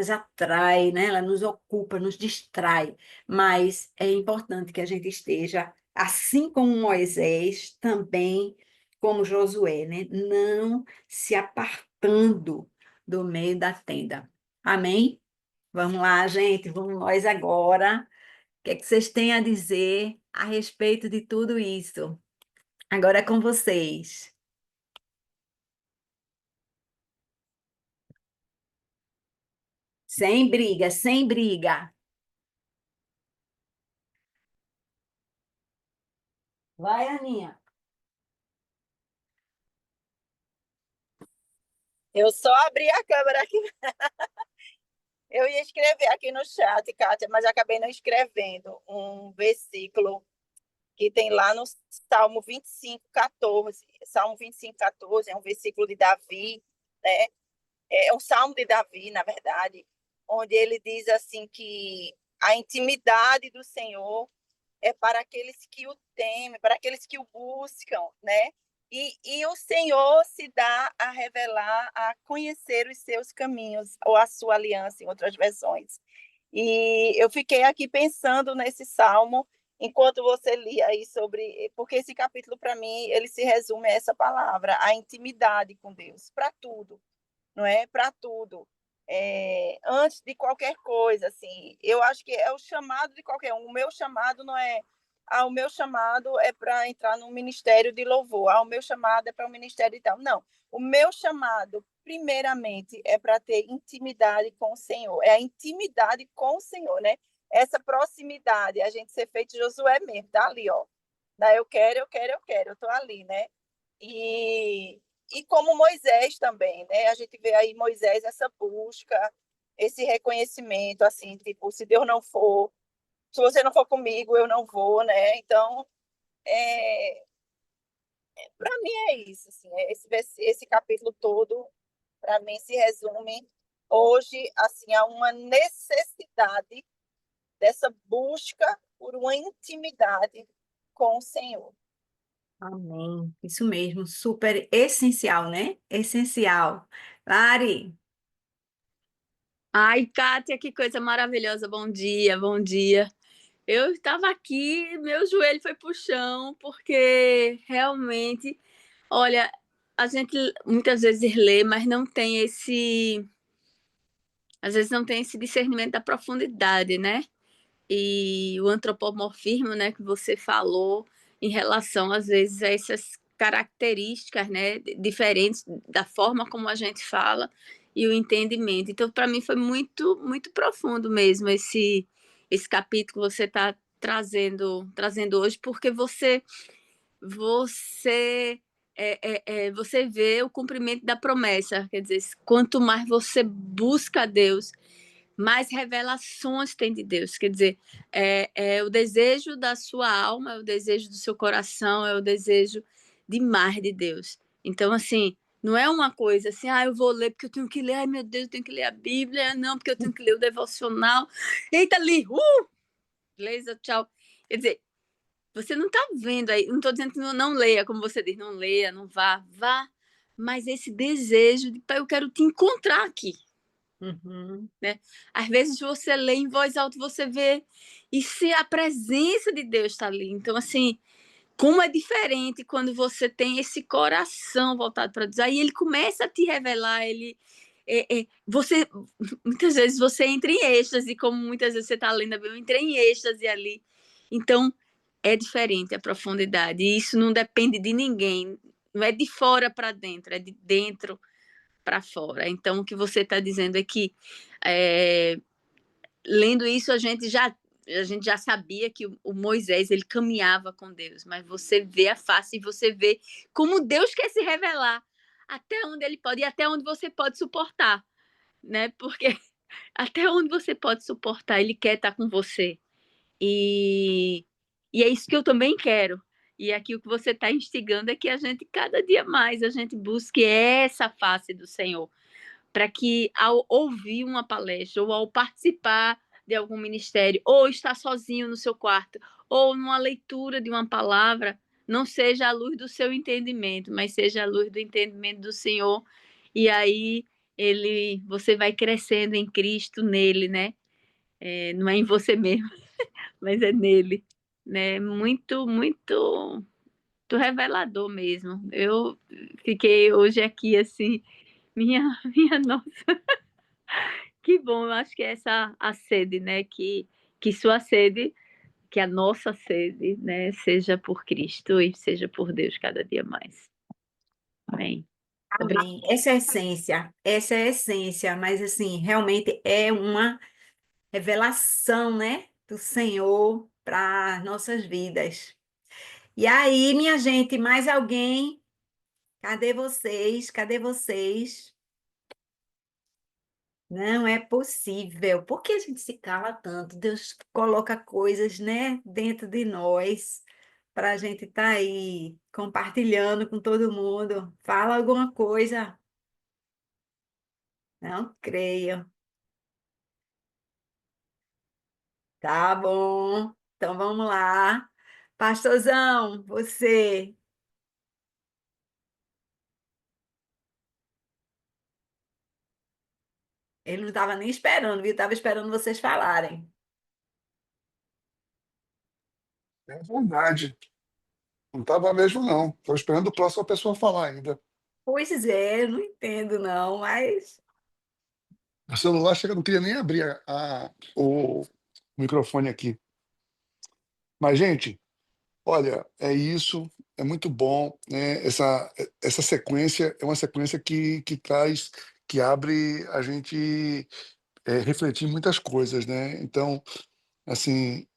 atrai, né? Ela nos ocupa, nos distrai. Mas é importante que a gente esteja, assim como Moisés, também como Josué, né? Não se apartando do meio da tenda. Amém? Vamos lá, gente, vamos nós agora. O que é que vocês têm a dizer a respeito de tudo isso? Agora é com vocês. Sem briga, sem briga. Vai, Aninha. Eu só abri a câmera aqui. Eu ia escrever aqui no chat, Kátia, mas acabei não escrevendo um versículo que tem lá no Salmo 25:14. Salmo 25:14 é um versículo de Davi, né? É um salmo de Davi, na verdade, onde ele diz assim que a intimidade do Senhor é para aqueles que o temem, para aqueles que o buscam, né? E o Senhor se dá a revelar, a conhecer os seus caminhos, ou a sua aliança, em outras versões. E eu fiquei aqui pensando nesse salmo, enquanto você lia aí sobre. Porque esse capítulo, para mim, ele se resume a essa palavra, a intimidade com Deus, para tudo, não é? Para tudo. Antes de qualquer coisa, assim, eu acho que é o chamado de qualquer um. O meu chamado não é, o meu chamado é para entrar no ministério de louvor, o meu chamado é para o ministério e tal. Não, o meu chamado, primeiramente, é para ter intimidade com o Senhor, é a intimidade com o Senhor, né? Essa proximidade, a gente ser feito Josué mesmo, tá ali, ó. Daí eu quero, eu quero, eu quero, eu tô ali, né? E, e como Moisés também, né? A gente vê aí Moisés essa busca, esse reconhecimento, assim, tipo, se Deus não for, se você não for comigo, eu não vou, né? Então, é, para mim é isso, assim, esse capítulo todo, para mim se resume hoje, assim, a uma necessidade dessa busca por uma intimidade com o Senhor. Amém. Isso mesmo, super essencial, né? Essencial. Lari, Ai, Kátia, que coisa maravilhosa. Bom dia, bom dia. Eu estava aqui, meu joelho foi pro chão, porque realmente, olha, a gente muitas vezes lê, mas não tem às vezes não tem esse discernimento da profundidade, né? E o antropomorfismo, né, que você falou em relação às vezes a essas características, né, diferentes da forma como a gente fala e o entendimento. Então, para mim foi muito muito profundo mesmo esse capítulo que você está trazendo hoje, porque você você vê o cumprimento da promessa. Quer dizer, quanto mais você busca a Deus, mais revelações tem de Deus. Quer dizer, é o desejo da sua alma, é o desejo do seu coração, é o desejo de mais de Deus. Então, assim, não é uma coisa assim, eu vou ler porque eu tenho que ler, ai meu Deus, eu tenho que ler a Bíblia, não, porque eu tenho que ler o devocional. Eita, li, beleza, tchau. Quer dizer, você não está vendo aí, não estou dizendo que não leia, como você diz, não leia, não vá, mas esse desejo de, eu quero te encontrar aqui, né? Às vezes você lê em voz alta, você vê, e se a presença de Deus está ali. Então, assim, como é diferente quando você tem esse coração voltado para Deus. Aí ele começa a te revelar, você, muitas vezes você entra em êxtase, como muitas vezes você está lendo a Bíblia, entra em êxtase ali. Então, é diferente a profundidade, e isso não depende de ninguém, não é de fora para dentro, é de dentro para fora. Então, o que você está dizendo é que, lendo isso, a gente já sabia que o Moisés ele caminhava com Deus, mas você vê a face e você vê como Deus quer se revelar, até onde ele pode e até onde você pode suportar, né? Porque até onde você pode suportar, ele quer estar com você. E é isso que eu também quero. E aqui o que você está instigando é que a gente, cada dia mais, a gente busque essa face do Senhor, para que ao ouvir uma palestra, ou ao participar de algum ministério, ou estar sozinho no seu quarto, ou numa leitura de uma palavra, não seja a luz do seu entendimento, mas seja a luz do entendimento do Senhor. E aí você vai crescendo em Cristo, nele, né? Não é em você mesmo, mas é nele, né? Muito, muito, muito revelador mesmo. Eu fiquei hoje aqui assim, minha, minha nossa, que bom. Eu acho que é essa a sede, né? Que sua sede, que a nossa sede, né? Seja por Cristo e seja por Deus cada dia mais. Amém. Amém. Essa é a essência, mas assim, realmente é uma revelação, né, do Senhor para nossas vidas. E aí, minha gente, mais alguém? Cadê vocês? Cadê vocês? Não é possível. Por que a gente se cala tanto? Deus coloca coisas, né, dentro de nós para a gente estar aí compartilhando com todo mundo. Fala alguma coisa. Não creio. Tá bom. Então vamos lá. Pastorzão, você. Ele não estava nem esperando, viu? Estava esperando vocês falarem. É verdade. Não estava mesmo, não. Estou esperando a próxima pessoa falar ainda. Pois é, eu não entendo não, mas O celular chega, não queria nem abrir o microfone aqui. Mas, gente, olha, é isso. É muito bom, né? Essa sequência é uma sequência que traz, que abre a gente refletir muitas coisas, né? Então, assim,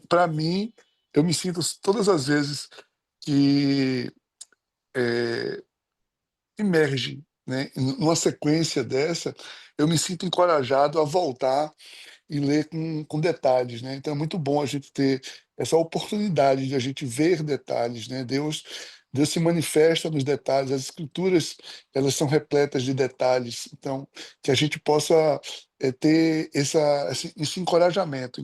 para mim, eu me sinto todas as vezes que emerge, né? Numa sequência dessa, eu me sinto encorajado a voltar e ler com detalhes, né? Então é muito bom a gente ter essa oportunidade de a gente ver detalhes, né? Deus se manifesta nos detalhes, as escrituras elas são repletas de detalhes, então que a gente possa ter esse encorajamento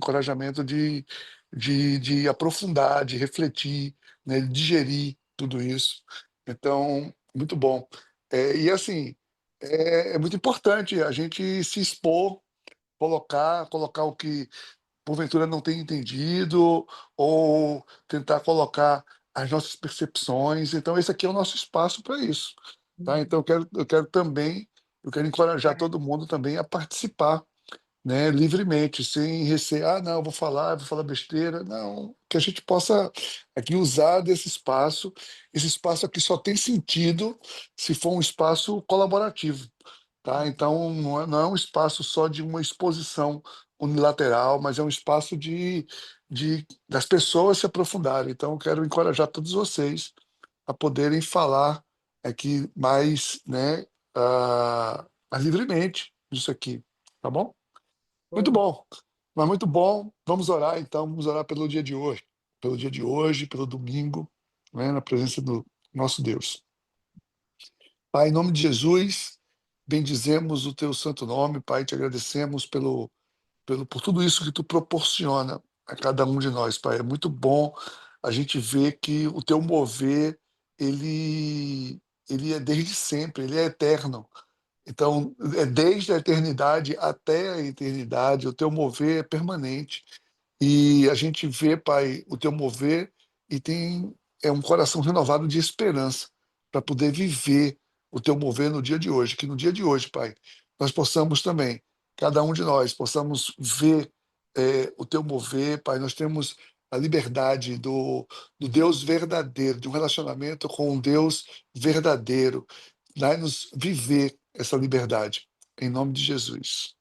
de aprofundar, de refletir, né? De digerir tudo isso. Então, muito bom. E assim, é muito importante a gente se expor, colocar o que porventura não tem entendido, ou tentar colocar as nossas percepções. Então, esse aqui é o nosso espaço para isso, tá? Então, eu quero encorajar todo mundo também a participar, né, livremente, sem receio, não, eu vou falar besteira, não, que a gente possa aqui usar esse espaço aqui só tem sentido se for um espaço colaborativo, tá? Então, não é um espaço só de uma exposição unilateral, mas é um espaço das pessoas se aprofundarem. Então, eu quero encorajar todos vocês a poderem falar aqui mais, né, mais livremente disso aqui, tá bom? Muito Bom, bom, mas muito bom. Vamos orar, então, vamos orar pelo dia de hoje, pelo domingo, né, na presença do nosso Deus. Pai, em nome de Jesus, bendizemos o teu santo nome, Pai, te agradecemos por tudo isso que tu proporciona a cada um de nós, Pai. É muito bom a gente ver que o teu mover, ele, ele é desde sempre, ele é eterno. Então, é desde a eternidade até a eternidade, o teu mover é permanente. E a gente vê, Pai, o teu mover e tem um coração renovado de esperança para poder viver o teu mover no dia de hoje. Que no dia de hoje, Pai, nós possamos também, cada um de nós, possamos ver o teu mover, Pai. Nós temos a liberdade do Deus verdadeiro, de um relacionamento com um Deus verdadeiro. Dai-nos viver essa liberdade. Em nome de Jesus.